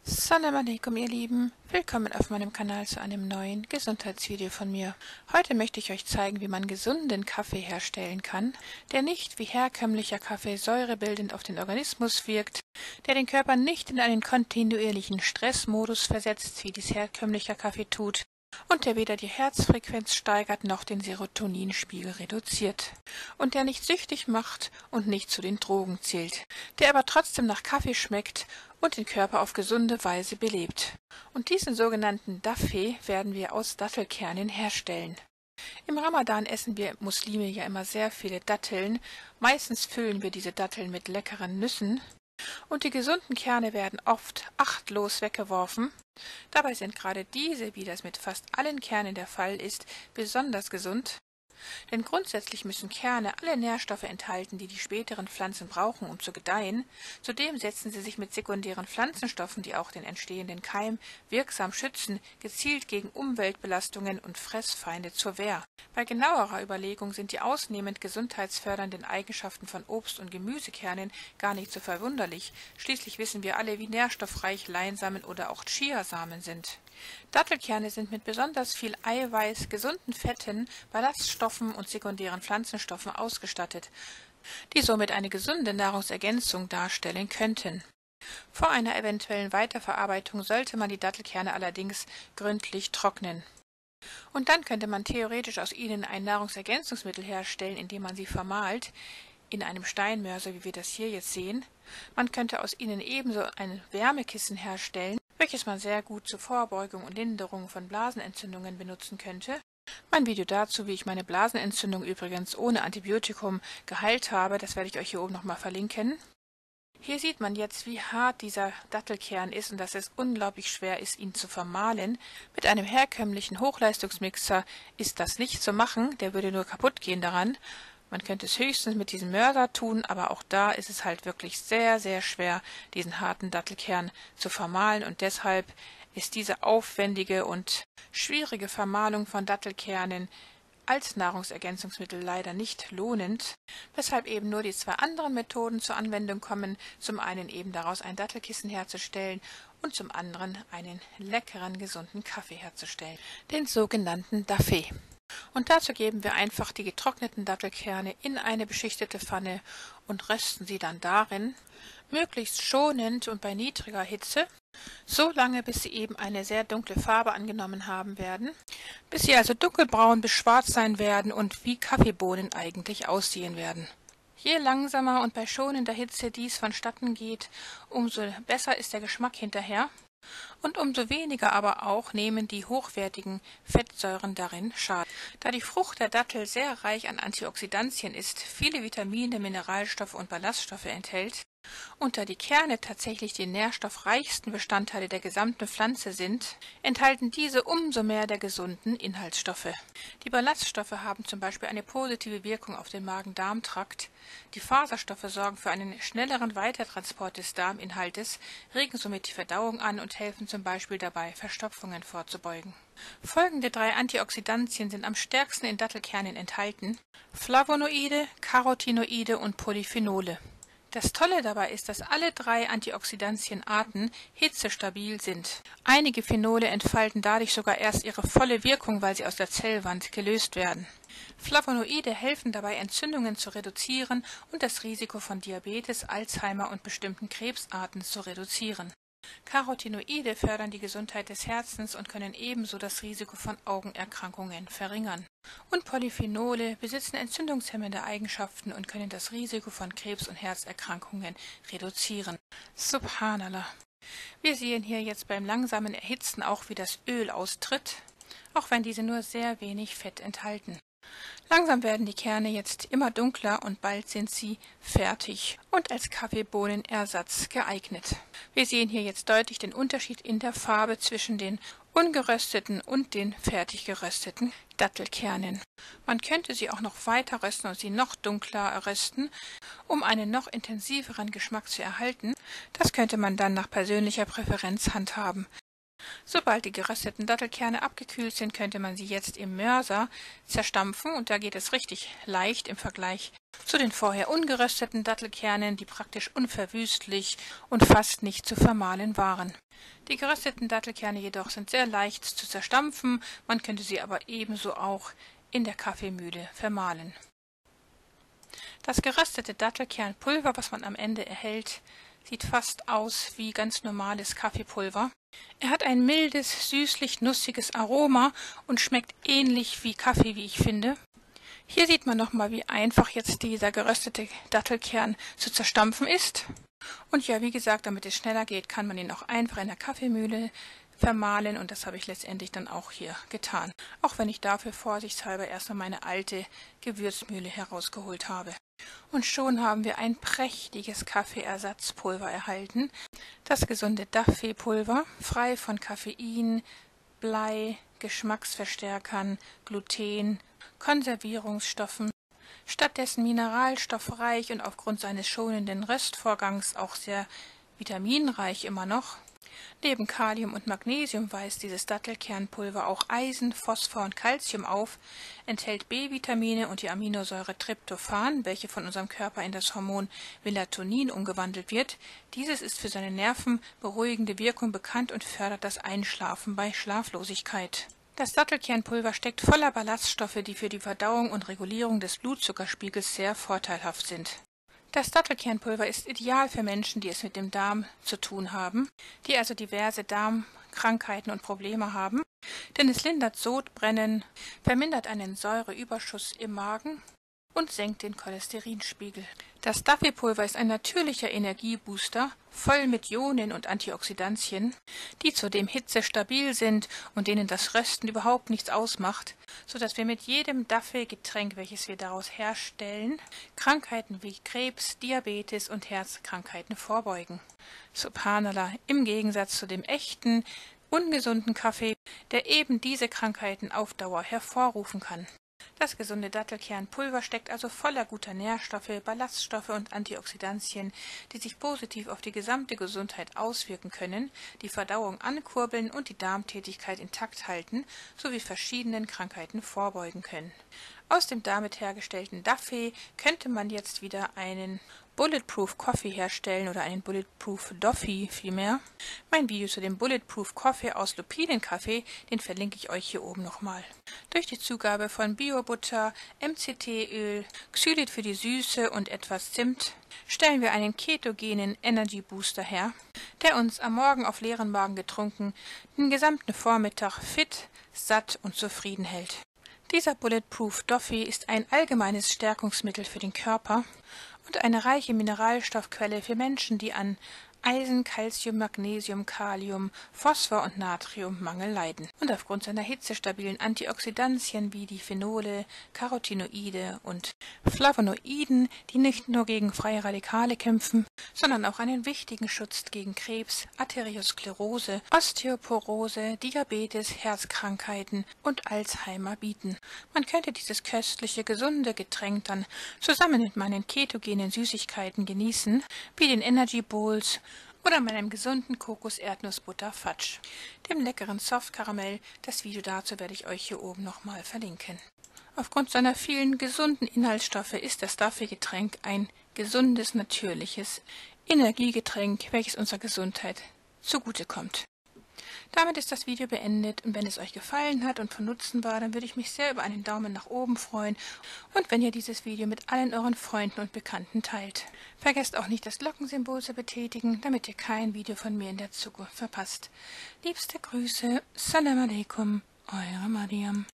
Salam alaikum, ihr Lieben. Willkommen auf meinem Kanal zu einem neuen Gesundheitsvideo von mir. Heute möchte ich euch zeigen, wie man gesunden Kaffee herstellen kann, der nicht wie herkömmlicher Kaffee säurebildend auf den Organismus wirkt, der den Körper nicht in einen kontinuierlichen Stressmodus versetzt, wie dies herkömmlicher Kaffee tut, und der weder die Herzfrequenz steigert noch den Serotoninspiegel reduziert, und der nicht süchtig macht und nicht zu den Drogen zählt, der aber trotzdem nach Kaffee schmeckt und den Körper auf gesunde Weise belebt. Und diesen sogenannten Daffee werden wir aus Dattelkernen herstellen. Im Ramadan essen wir Muslime ja immer sehr viele Datteln. Meistens füllen wir diese Datteln mit leckeren Nüssen. Und die gesunden Kerne werden oft achtlos weggeworfen. Dabei sind gerade diese, wie das mit fast allen Kernen der Fall ist, besonders gesund. Denn grundsätzlich müssen Kerne alle Nährstoffe enthalten, die die späteren Pflanzen brauchen, um zu gedeihen. Zudem setzen sie sich mit sekundären Pflanzenstoffen, die auch den entstehenden Keim wirksam schützen, gezielt gegen Umweltbelastungen und Fressfeinde zur Wehr. Bei genauerer Überlegung sind die ausnehmend gesundheitsfördernden Eigenschaften von Obst- und Gemüsekernen gar nicht so verwunderlich. Schließlich wissen wir alle, wie nährstoffreich Leinsamen oder auch Chiasamen sind. Dattelkerne sind mit besonders viel Eiweiß, gesunden Fetten, Ballaststoffen und sekundären Pflanzenstoffen ausgestattet, die somit eine gesunde Nahrungsergänzung darstellen könnten. Vor einer eventuellen Weiterverarbeitung sollte man die Dattelkerne allerdings gründlich trocknen. Und dann könnte man theoretisch aus ihnen ein Nahrungsergänzungsmittel herstellen, indem man sie vermahlt, in einem Steinmörser, wie wir das hier jetzt sehen. Man könnte aus ihnen ebenso ein Wärmekissen herstellen, welches man sehr gut zur Vorbeugung und Linderung von Blasenentzündungen benutzen könnte. Mein Video dazu, wie ich meine Blasenentzündung übrigens ohne Antibiotikum geheilt habe, das werde ich euch hier oben nochmal verlinken. Hier sieht man jetzt, wie hart dieser Dattelkern ist und dass es unglaublich schwer ist, ihn zu vermahlen. Mit einem herkömmlichen Hochleistungsmixer ist das nicht zu machen, der würde nur kaputt gehen daran. Man könnte es höchstens mit diesem Mörser tun, aber auch da ist es halt wirklich sehr, sehr schwer, diesen harten Dattelkern zu vermahlen, und deshalb ist diese aufwendige und schwierige Vermahlung von Dattelkernen als Nahrungsergänzungsmittel leider nicht lohnend, weshalb eben nur die zwei anderen Methoden zur Anwendung kommen, zum einen eben daraus ein Dattelkissen herzustellen und zum anderen einen leckeren, gesunden Kaffee herzustellen, den sogenannten Daffee. Und dazu geben wir einfach die getrockneten Dattelkerne in eine beschichtete Pfanne und rösten sie dann darin, möglichst schonend und bei niedriger Hitze, so lange, bis sie eben eine sehr dunkle Farbe angenommen haben werden, bis sie also dunkelbraun bis schwarz sein werden und wie Kaffeebohnen eigentlich aussehen werden. Je langsamer und bei schonender Hitze dies vonstatten geht, umso besser ist der Geschmack hinterher. Und umso weniger aber auch nehmen die hochwertigen Fettsäuren darin Schaden. Da die Frucht der Dattel sehr reich an Antioxidantien ist, viele Vitamine, Mineralstoffe und Ballaststoffe enthält, und da die Kerne tatsächlich die nährstoffreichsten Bestandteile der gesamten Pflanze sind, enthalten diese umso mehr der gesunden Inhaltsstoffe. Die Ballaststoffe haben zum Beispiel eine positive Wirkung auf den Magen-Darm-Trakt. Die Faserstoffe sorgen für einen schnelleren Weitertransport des Darminhaltes, regen somit die Verdauung an und helfen zum Beispiel dabei, Verstopfungen vorzubeugen. Folgende 3 Antioxidantien sind am stärksten in Dattelkernen enthalten: Flavonoide, Carotinoide und Polyphenole. Das Tolle dabei ist, dass alle 3 Antioxidantienarten hitzestabil sind. Einige Phenole entfalten dadurch sogar erst ihre volle Wirkung, weil sie aus der Zellwand gelöst werden. Flavonoide helfen dabei, Entzündungen zu reduzieren und das Risiko von Diabetes, Alzheimer und bestimmten Krebsarten zu reduzieren. Carotinoide fördern die Gesundheit des Herzens und können ebenso das Risiko von Augenerkrankungen verringern. Und Polyphenole besitzen entzündungshemmende Eigenschaften und können das Risiko von Krebs- und Herzerkrankungen reduzieren. Subhanallah. Wir sehen hier jetzt beim langsamen Erhitzen auch, wie das Öl austritt, auch wenn diese nur sehr wenig Fett enthalten. Langsam werden die Kerne jetzt immer dunkler und bald sind sie fertig und als Kaffeebohnenersatz geeignet. Wir sehen hier jetzt deutlich den Unterschied in der Farbe zwischen den ungerösteten und den fertig gerösteten Dattelkernen. Man könnte sie auch noch weiter rösten und sie noch dunkler rösten, um einen noch intensiveren Geschmack zu erhalten. Das könnte man dann nach persönlicher Präferenz handhaben. Sobald die gerösteten Dattelkerne abgekühlt sind, könnte man sie jetzt im Mörser zerstampfen und da geht es richtig leicht im Vergleich zu den vorher ungerösteten Dattelkernen, die praktisch unverwüstlich und fast nicht zu vermahlen waren. Die gerösteten Dattelkerne jedoch sind sehr leicht zu zerstampfen, man könnte sie aber ebenso auch in der Kaffeemühle vermahlen. Das geröstete Dattelkernpulver, was man am Ende erhält, sieht fast aus wie ganz normales Kaffeepulver. Er hat ein mildes, süßlich-nussiges Aroma und schmeckt ähnlich wie Kaffee, wie ich finde. Hier sieht man nochmal, wie einfach jetzt dieser geröstete Dattelkern zu zerstampfen ist. Und ja, wie gesagt, damit es schneller geht, kann man ihn auch einfach in der Kaffeemühle vermahlen und das habe ich letztendlich dann auch hier getan. Auch wenn ich dafür vorsichtshalber erstmal meine alte Gewürzmühle herausgeholt habe. Und schon haben wir ein prächtiges Kaffeeersatzpulver erhalten. Das gesunde Daffy-Pulver, frei von Koffein, Blei, Geschmacksverstärkern, Gluten, Konservierungsstoffen, stattdessen mineralstoffreich und aufgrund seines schonenden Röstvorgangs auch sehr vitaminreich immer noch. Neben Kalium und Magnesium weist dieses Dattelkernpulver auch Eisen, Phosphor und Calcium auf, enthält B-Vitamine und die Aminosäure Tryptophan, welche von unserem Körper in das Hormon Melatonin umgewandelt wird. Dieses ist für seine nervenberuhigende Wirkung bekannt und fördert das Einschlafen bei Schlaflosigkeit. Das Dattelkernpulver steckt voller Ballaststoffe, die für die Verdauung und Regulierung des Blutzuckerspiegels sehr vorteilhaft sind. Das Dattelkernpulver ist ideal für Menschen, die es mit dem Darm zu tun haben, die also diverse Darmkrankheiten und Probleme haben, denn es lindert Sodbrennen, vermindert einen Säureüberschuss im Magen und senkt den Cholesterinspiegel. Das Daffy-Pulver ist ein natürlicher Energiebooster, voll mit Ionen und Antioxidantien, die zudem hitzestabil sind und denen das Rösten überhaupt nichts ausmacht, sodass wir mit jedem Daffy-Getränk, welches wir daraus herstellen, Krankheiten wie Krebs, Diabetes und Herzkrankheiten vorbeugen. Subhanallah, im Gegensatz zu dem echten, ungesunden Kaffee, der eben diese Krankheiten auf Dauer hervorrufen kann. Das gesunde Dattelkernpulver steckt also voller guter Nährstoffe, Ballaststoffe und Antioxidantien, die sich positiv auf die gesamte Gesundheit auswirken können, die Verdauung ankurbeln und die Darmtätigkeit intakt halten, sowie verschiedenen Krankheiten vorbeugen können. Aus dem damit hergestellten Daffy könnte man jetzt wieder einen Bulletproof Coffee herstellen oder einen Bulletproof Doffy vielmehr. Mein Video zu dem Bulletproof Coffee aus Lupinenkaffee, den verlinke ich euch hier oben nochmal. Durch die Zugabe von Biobutter, MCT-Öl, Xylit für die Süße und etwas Zimt stellen wir einen ketogenen Energy Booster her, der uns am Morgen auf leeren Magen getrunken den gesamten Vormittag fit, satt und zufrieden hält. Dieser Bulletproof Doffy ist ein allgemeines Stärkungsmittel für den Körper und eine reiche Mineralstoffquelle für Menschen, die an Eisen, Calcium, Magnesium, Kalium, Phosphor und Natriummangel leiden und aufgrund seiner hitzestabilen Antioxidantien wie die Phenole, Carotinoide und Flavonoiden, die nicht nur gegen freie Radikale kämpfen, sondern auch einen wichtigen Schutz gegen Krebs, Arteriosklerose, Osteoporose, Diabetes, Herzkrankheiten und Alzheimer bieten. Man könnte dieses köstliche, gesunde Getränk dann zusammen mit meinen ketogenen Süßigkeiten genießen, wie den Energy Bowls oder meinem gesunden Kokos-Erdnussbutter-Fudge, dem leckeren Softkaramell. Das Video dazu werde ich euch hier oben nochmal verlinken. Aufgrund seiner vielen gesunden Inhaltsstoffe ist das Daffy-Getränk ein gesundes, natürliches Energiegetränk, welches unserer Gesundheit zugutekommt. Damit ist das Video beendet und wenn es euch gefallen hat und von Nutzen war, dann würde ich mich sehr über einen Daumen nach oben freuen und wenn ihr dieses Video mit allen euren Freunden und Bekannten teilt. Vergesst auch nicht das Glockensymbol zu betätigen, damit ihr kein Video von mir in der Zukunft verpasst. Liebste Grüße, Salam alaikum, eure Mariam.